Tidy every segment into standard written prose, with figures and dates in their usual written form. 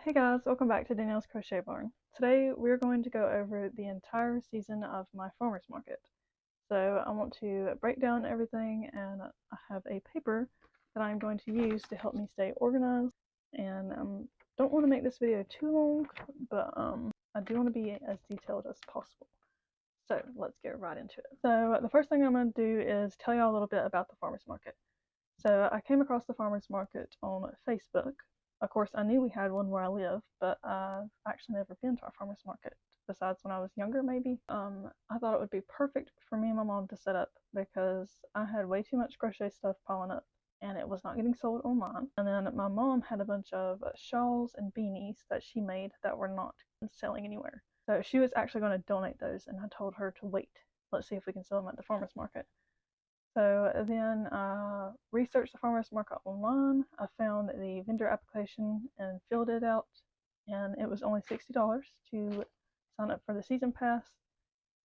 Hey guys, welcome back to Danielle's Crochet Barn. Today we're going to go over the entire season of my farmer's market. So I want to break down everything, and I have a paper that I'm going to use to help me stay organized. And don't want to make this video too long, but I do want to be as detailed as possible. So let's get right into it. So the first thing I'm going to do is tell you a little bit about the farmer's market. So I came across the farmer's market on Facebook. Of course, I knew we had one where I live, but I've actually never been to a farmer's market besides when I was younger, maybe. I thought it would be perfect for me and my mom to set up because I had way too much crochet stuff piling up and it was not getting sold online. And then my mom had a bunch of shawls and beanies that she made that were not selling anywhere. So she was actually going to donate those, and I told her to wait. Let's see if we can sell them at the farmer's market. So then I researched the farmer's market online. I found the vendor application and filled it out, and it was only $60 to sign up for the season pass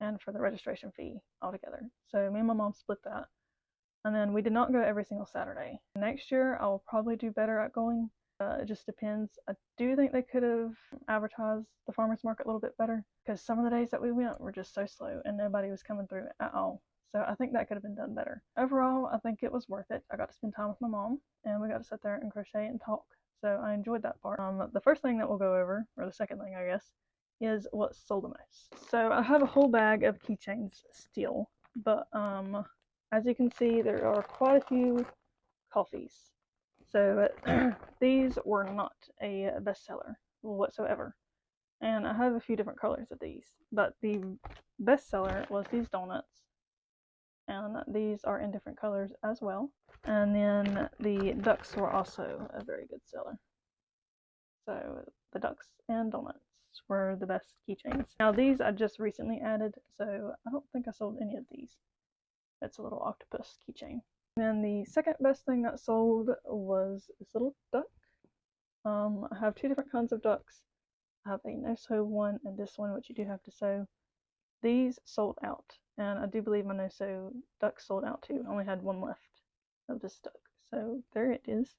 and for the registration fee altogether. So me and my mom split that, and then we did not go every single Saturday. Next year I will probably do better at going. It just depends. I do think they could have advertised the farmer's market a little bit better, because some of the days that we went were just so slow and nobody was coming through at all. So I think that could have been done better. Overall, I think it was worth it. I got to spend time with my mom, and we got to sit there and crochet and talk. So I enjoyed that part. The first thing that we'll go over, or the second thing I guess, is what sold the most. So I have a whole bag of keychains still, but as you can see, there are quite a few coffees. So these were not a bestseller whatsoever. And I have a few different colors of these, but the bestseller was these donuts. And these are in different colors as well. And then the ducks were also a very good seller. So the ducks and donuts were the best keychains. Now these I just recently added, so I don't think I sold any of these. It's a little octopus keychain. And the second best thing that sold was this little duck. I have two different kinds of ducks. I have a no-sew one and this one, which you do have to sew. These sold out, and I do believe my no-sew duck sold out too. I only had one left of this duck, so there it is.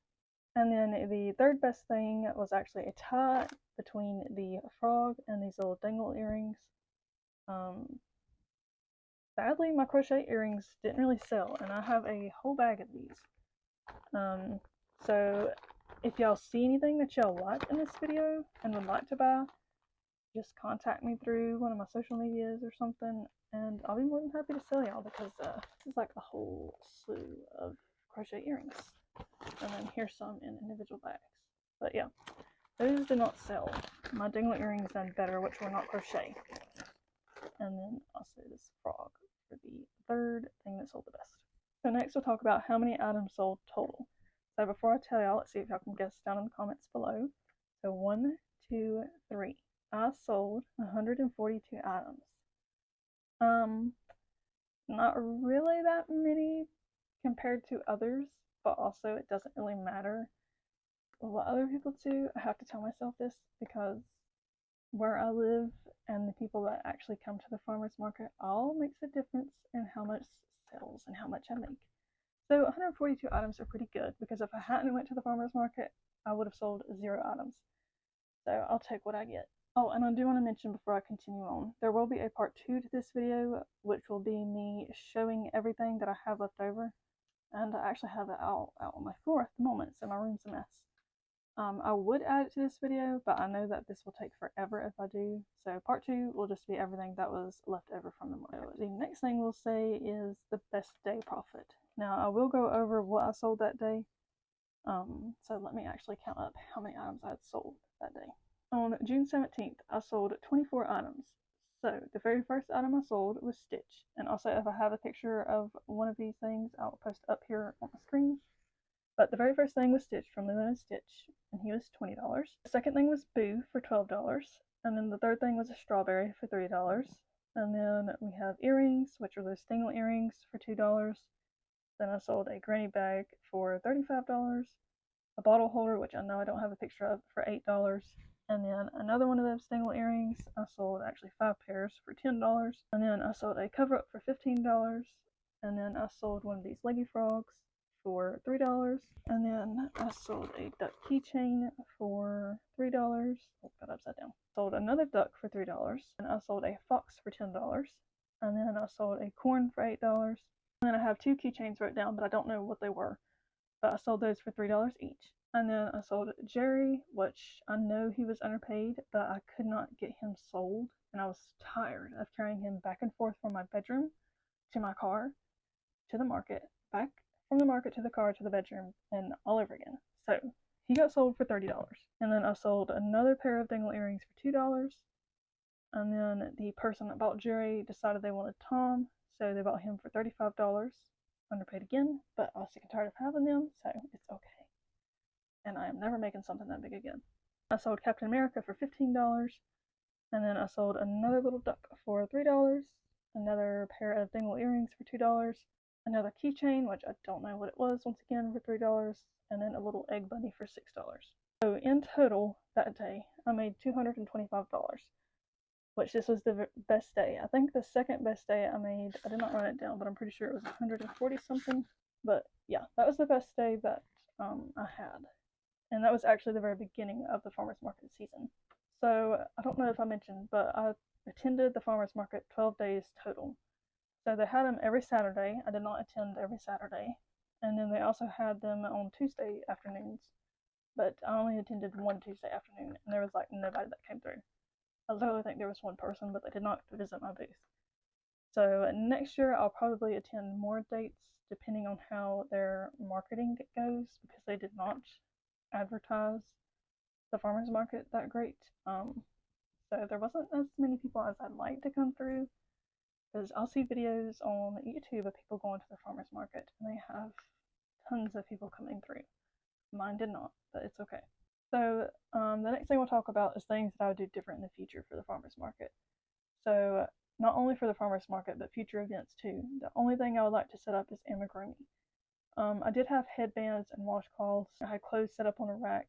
And then the third best thing was actually a tie between the frog and these little dangle earrings. Sadly, my crochet earrings didn't really sell, and I have a whole bag of these. So if y'all see anything that y'all like in this video and would like to buy, just contact me through one of my social medias or something, and I'll be more than happy to sell y'all, because this is like a whole slew of crochet earrings. And then here's some in individual bags. But yeah, those did not sell. My dangle earrings done better, which were not crochet. And then also this frog for the third thing that sold the best. So next we'll talk about how many items sold total. So before I tell y'all, let's see if y'all can guess down in the comments below. So 1, 2, 3. I sold 142 items. Not really that many compared to others, but also it doesn't really matter what other people do. I have to tell myself this because where I live and the people that actually come to the farmer's market all makes a difference in how much sells and how much I make. So 142 items are pretty good, because if I hadn't went to the farmer's market, I would have sold 0 items. So I'll take what I get. Oh, and I do want to mention before I continue on, there will be a part 2 to this video, which will be me showing everything that I have left over. And I actually have it out on my floor at the moment, so my room's a mess. I would add it to this video, but I know that this will take forever if I do. So part 2 will just be everything that was left over from the market. So the next thing we'll say is the best day profit. Now I will go over what I sold that day. So let me actually count up how many items I had sold that day. On June 17th, I sold 24 items. So the very first item I sold was Stitch. And also, if I have a picture of one of these things, I'll post it up here on the screen. But the very first thing was Stitch from Lilo and Stitch, and he was $20. The second thing was Boo for $12. And then the third thing was a strawberry for $3. And then we have earrings, which are those dangle earrings, for $2. Then I sold a granny bag for $35. A bottle holder, which I know I don't have a picture of, for $8. And then another one of those dangle earrings, I sold actually 5 pairs for $10. And then I sold a cover up for $15. And then I sold one of these leggy frogs for $3, and then I sold a duck keychain for $3. Oh, got upside down. Sold another duck for $3, and I sold a fox for $10, and then I sold a corn for $8. And then I have 2 keychains wrote down, but I don't know what they were. But I sold those for $3 each. And then I sold Jerry, which I know he was underpaid, but I could not get him sold, and I was tired of carrying him back and forth from my bedroom to my car to the market, back from the market to the car to the bedroom, and all over again. So he got sold for $30. And then I sold another pair of dangle earrings for $2. And then the person that bought Jerry decided they wanted Tom, so they bought him for $35. Underpaid again, but I was sick and tired of having them, so it's okay. And I am never making something that big again. I sold Captain America for $15, and then I sold another little duck for $3, another pair of dangle earrings for $2, another keychain, which I don't know what it was, once again for $3, and then a little egg bunny for $6. So in total that day, I made $225, which this was the best day. I think the second best day I made, I did not write it down, but I'm pretty sure it was 140 something. But yeah, that was the best day that I had. And that was actually the very beginning of the farmer's market season. So I don't know if I mentioned, but I attended the farmer's market 12 days total. So they had them every Saturday. I did not attend every Saturday. And then they also had them on Tuesday afternoons. But I only attended one Tuesday afternoon, and there was like nobody that came through. I literally think there was one person, but they did not visit my booth. So next year I'll probably attend more dates depending on how their marketing goes, because they did not advertise the farmer's market that great. So there wasn't as many people as I'd like to come through, because I'll see videos on YouTube of people going to the farmer's market, and they have tons of people coming through. Mine did not, but it's okay. So the next thing we'll talk about is things that I would do different in the future for the farmer's market. So not only for the farmer's market, but future events too. The only thing I would like to set up is amigurumi. I did have headbands and washcloths. I had clothes set up on a rack,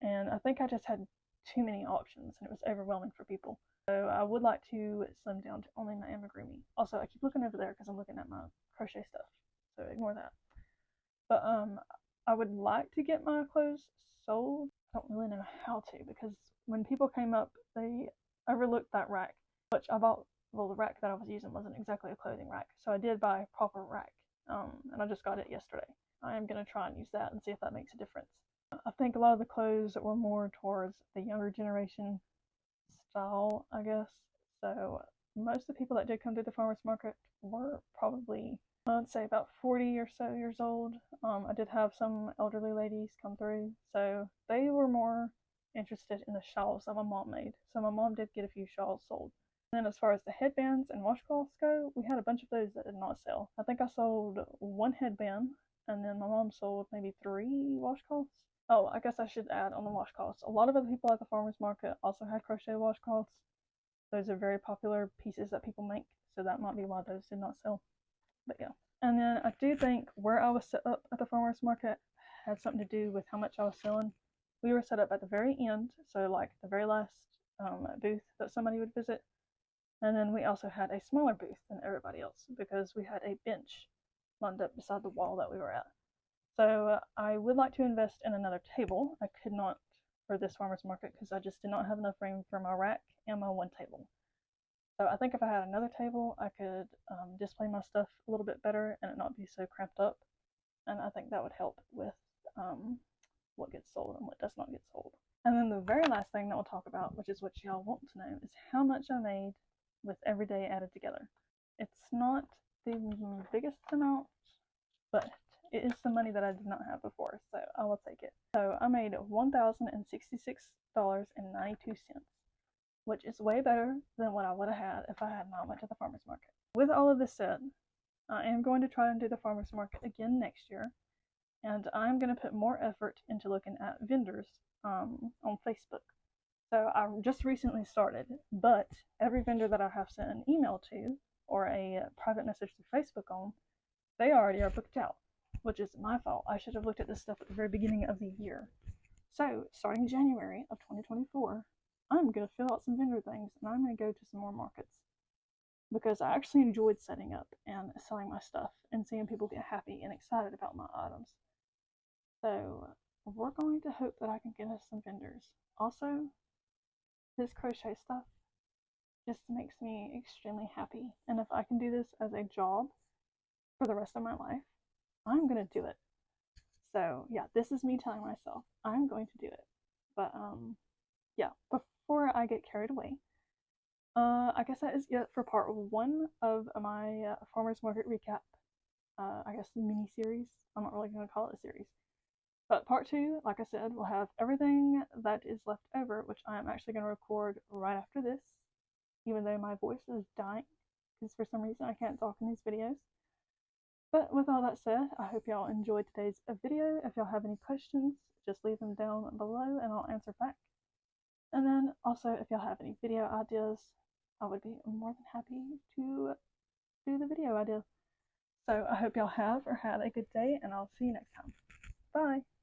and I think I just had too many options, and it was overwhelming for people. So I would like to slim down to only my amigurumi. Also, I keep looking over there because I'm looking at my crochet stuff, so ignore that. But I would like to get my clothes sold. I don't really know how to, because when people came up, they overlooked that rack, which I bought. Well, the rack that I was using wasn't exactly a clothing rack, so I did buy a proper rack, and I just got it yesterday. I am going to try and use that and see if that makes a difference. I think a lot of the clothes were more towards the younger generation style, I guess. So most of the people that did come to the farmer's market were probably, I'd say, about 40 or so years old. I did have some elderly ladies come through, so they were more interested in the shawls that my mom made. So my mom did get a few shawls sold. And then as far as the headbands and washcloths go, we had a bunch of those that did not sell. I think I sold one headband, and then my mom sold maybe 3 washcloths. Oh, I guess I should add on the washcloths. A lot of other people at the farmer's market also had crochet washcloths. Those are very popular pieces that people make, so that might be why those did not sell. But yeah. And then I do think where I was set up at the farmer's market had something to do with how much I was selling. We were set up at the very end, so like the very last booth that somebody would visit. And then we also had a smaller booth than everybody else, because we had a bench lined up beside the wall that we were at. So I would like to invest in another table. I could not for this farmer's market because I just did not have enough room for my rack and my one table. So I think if I had another table, I could display my stuff a little bit better and it not be so cramped up. And I think that would help with what gets sold and what does not get sold. And then the very last thing that we'll talk about, which is what y'all want to know, is how much I made with every day added together. It's not the biggest amount, but it is some money that I did not have before, so I will take it. So I made $1,066.92, which is way better than what I would have had if I had not went to the farmer's market. With all of this said, I am going to try and do the farmer's market again next year, and I'm going to put more effort into looking at vendors on Facebook. So I just recently started, but every vendor that I have sent an email to or a private message to Facebook on, they already are booked out, which is my fault. I should have looked at this stuff at the very beginning of the year. So starting January of 2024, I'm going to fill out some vendor things, and I'm going to go to some more markets. because I actually enjoyed setting up and selling my stuff and seeing people get happy and excited about my items. So we're going to hope that I can get us some vendors. Also, this crochet stuff just makes me extremely happy. And if I can do this as a job for the rest of my life, I'm going to do it. So yeah, this is me telling myself I'm going to do it. But yeah, before I get carried away, I guess that is it for part one of my farmers market recap. I guess mini series. I'm not really going to call it a series. But part two, like I said, will have everything that is left over, which I am actually going to record right after this, even though my voice is dying, because for some reason I can't talk in these videos. But with all that said, I hope y'all enjoyed today's video. If y'all have any questions, just leave them down below and I'll answer back. And then also, if y'all have any video ideas, I would be more than happy to do the video idea. So I hope y'all have or had a good day, and I'll see you next time. Bye!